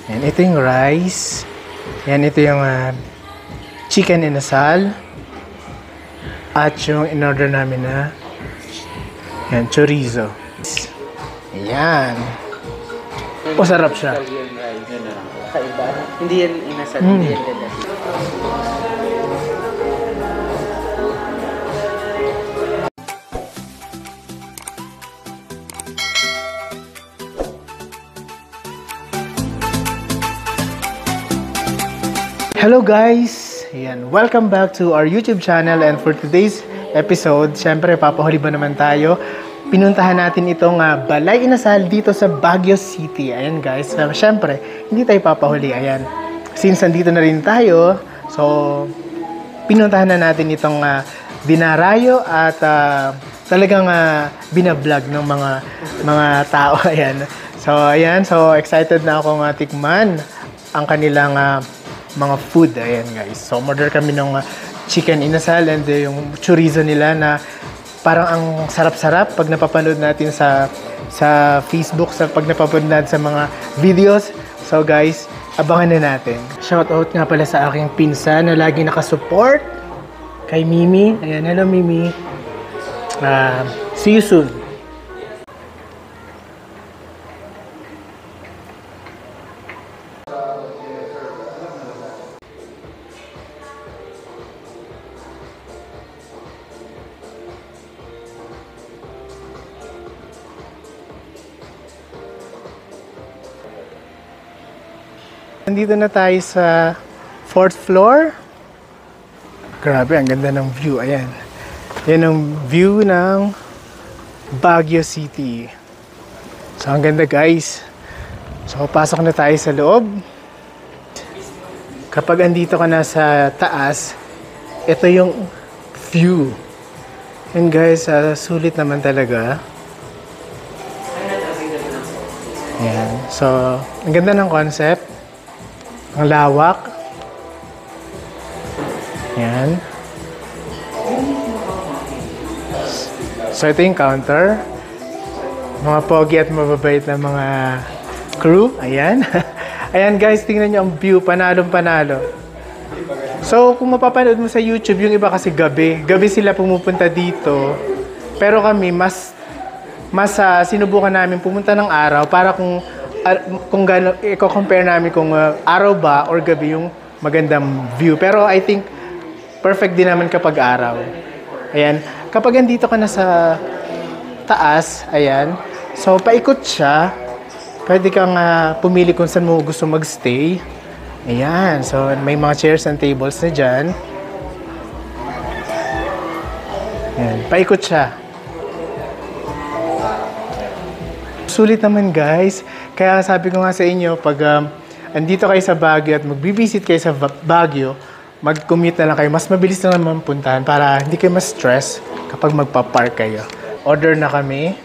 Yan, ito yung rice. Yan, ito yung chicken inasal. At yung in-order namin na yan, chorizo. Ayan. Masarap siya. Kaiba. Hindi yan inasal, hindi yan ganda. Hello guys! Ayan, welcome back to our YouTube channel, and for today's episode, syempre papahuli ba naman tayo? Pinuntahan natin itong Balay Inasal dito sa Baguio City. Ayan guys, syempre hindi tayo papahuli. Ayan, since nandito na rin tayo, so pinuntahan na natin itong dinarayo at talagang binablog ng mga tao. Ayan, so excited na akong tikman ang kanilang mga food. Ayan guys, so order kami ng chicken inasal and yung chorizo nila na parang ang sarap-sarap pag napapanood natin sa Facebook, pag napapanood natin sa mga videos. So guys, abangan na natin. Shoutout nga pala sa aking pinsan na lagi nakasupport kay Mimi. Ayan, hello Mimi. See you soon. Nandito na tayo sa 4th floor. Grabe, ang ganda ng view. Ayan. Yan ang view ng Baguio City. So, ang ganda guys. So, pasok na tayo sa loob. Kapag andito ka na sa taas, ito yung view. Yan guys, sulit naman talaga. Ayan. So, ang ganda ng concept. Ang lawak. Yan. So, ito yung counter. Mga pogi at mababait na mga crew. Ayan. Ayan guys, tingnan nyo ang view. Panalong-panalo. So, kung mapapanood mo sa YouTube, yung iba kasi gabi. Gabi sila pumupunta dito. Pero kami, mas sinubukan namin pumunta ng araw para kung i-compare namin kung araw ba or gabi yung magandang view. Pero I think perfect din naman kapag araw. Ayan. Kapag andito ka na sa taas, ayan. So, paikot siya. Pwede kang pumili kung saan mo gusto magstay. Ayan. So, may mga chairs and tables na dyan. Ayan. Paikot siya. Sulit naman guys. Kaya sabi ko nga sa inyo, pag andito kayo sa Baguio at magbibisit kayo sa Baguio, mag-commute na lang kayo. Mas mabilis na naman puntahan para hindi kayo ma-stress kapag magpa-park kayo. Order na kami.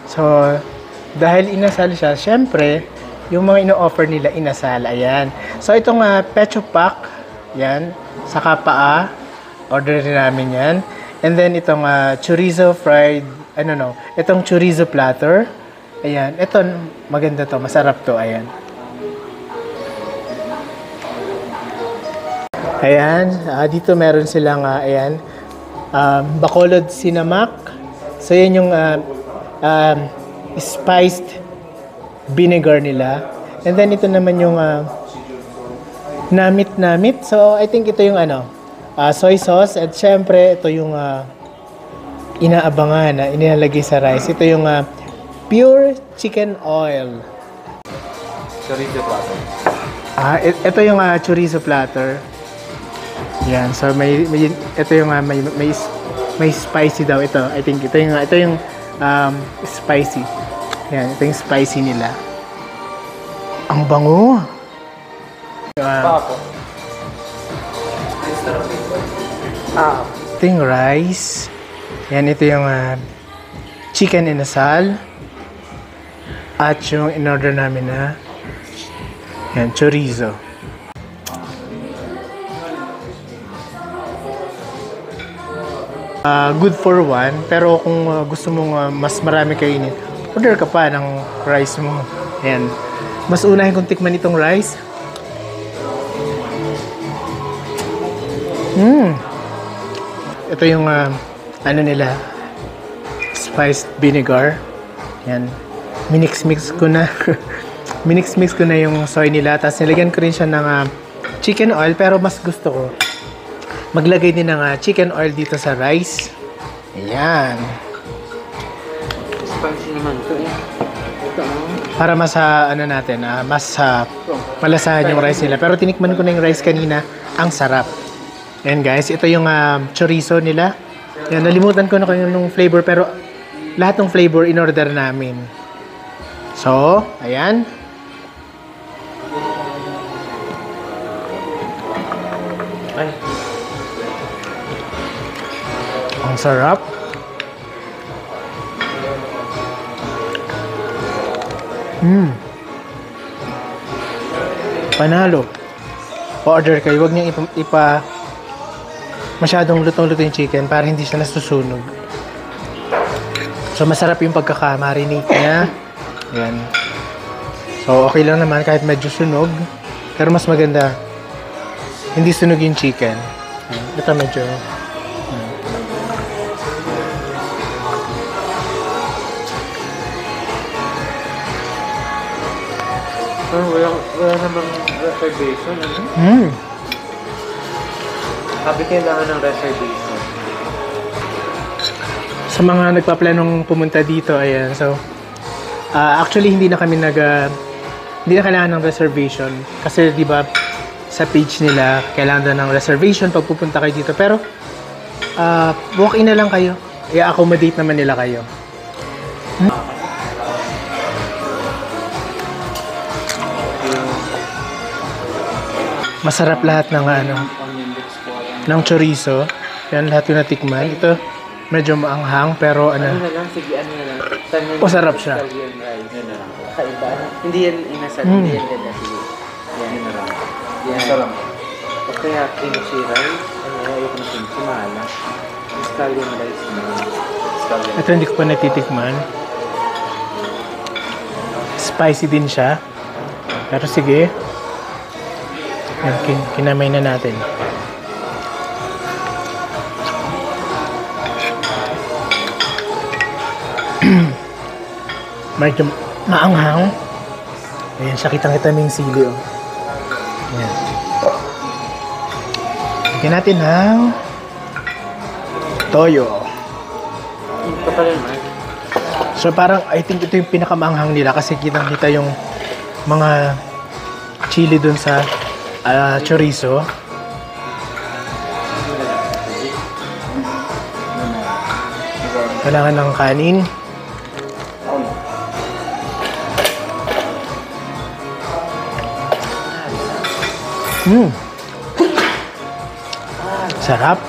So, dahil inasal siya, syempre, yung mga ino-offer nila inasal. Ayan. So, itong pecho pack, yan, saka paa, order rin namin yan. And then, itong chorizo fried, itong chorizo platter. Ayan, ito maganda to, masarap to, ayan. Ayan, dito meron silang, ayan, Bacolod Sinamak. So, yan yung spiced vinegar nila. And then, ito naman yung namit-namit. So, I think ito yung soy sauce. At syempre, ito yung inaabangan na inilalagay sa rice. Ito yung pure chicken oil. Chorizo platter. Ito yung chorizo platter. Yan, so ito yung may spicy daw ito. I think ito yung spicy. Yan, ito yung spicy nila. Ang bango. Ito yung rice. Yan, ito yung chicken inasal. At yung in-order namin na yan, chorizo. Good for one, pero kung gusto mong mas marami kainin, order ka pa ng rice mo. Ayan. Mas unahin kong tikman itong rice. Ito yung ano nila, spiced vinegar. Ayan. Minix-mix ko na. Minix-mix ko na yung soy nila. Tapos nilagyan ko rin siya ng chicken oil. Pero mas gusto ko maglagay din ng chicken oil dito sa rice. Ayan. Spicy naman ito eh. Ito Para mas ano natin, mas malasahan yung rice nila. Pero tinikman ko na yung rice kanina. Ang sarap. Ayan guys, ito yung chorizo nila. Ayan, nalimutan ko na kung yung flavor. Pero lahat ng flavor in-order namin. So, ayan. Ay. Ang sarap. Panalo. O-order kayo. Huwag niyong masyadong lutong-luto yung chicken para hindi siya nasusunog. So, masarap yung pagkakamarinate niya. Ayan. So, okay lang naman kahit medyo sunog. Pero mas maganda, hindi sunog yung chicken. Ayan. Ito medyo... Wala namang reservation, ano? Sabi kailangan ng reservation. Sa mga nagpaplanong pumunta dito, ayan. So, actually, hindi na kailangan ng reservation. Kasi, di ba, sa page nila, kailangan ng reservation pag pupunta kayo dito. Pero, walk-in na lang kayo. I-accommodate naman nila kayo. Masarap lahat ng ng chorizo. Yan, lahat yung natikman. Ito, medyo maanghang, pero Ano na lang, sige, ano na lang. Masarap siya. Italian rice. Yan na lang. Kakaiba. Hindi yan inasal, hindi yan ganda. Sige. Yan na lang. Yan. Sarap. O kaya kimchi rice. Ano, ayoko na kimchi, mahala. Italian rice na lang. ito hindi ko pa natitikman. Spicy din siya. Pero sige. Yan, kinamay na natin. Medyo maanghang. Ayan, siya kitang-kita na yung sili. Oh. Ayan. Lagyan natin ng toyo. Ito pa rin, Mark. So parang, I think ito yung pinakamaanghang nila kasi kitang-kita yung mga chili dun sa chorizo. Kailangan ng kanin. Sarap.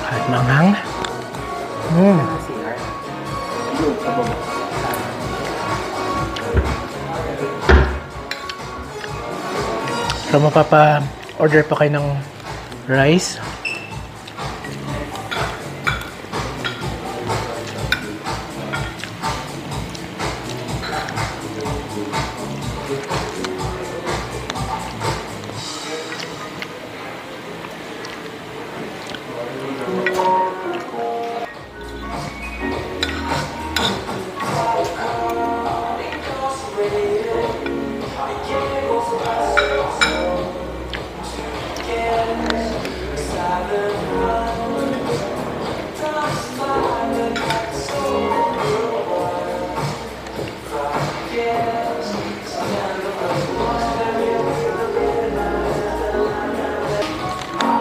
Kahit manghang. So, mapapa-order pa kayo ng rice.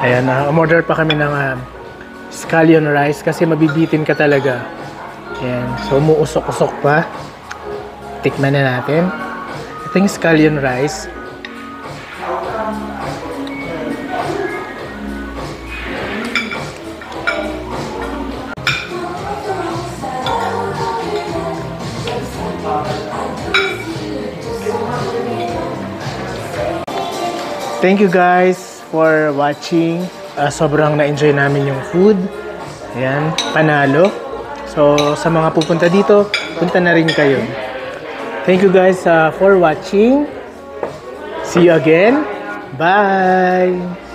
Ayan, umorder pa kami ng scallion rice kasi mabibitin ka talaga. Ayan, so umuusok-usok pa. Tikman na natin. Ito yung scallion rice. Thank you guys for watching. Sobrang na-enjoy namin yung food. Ayan, panalo. So, sa mga pupunta dito, punta na rin kayo. Thank you guys for watching. See you again. Bye!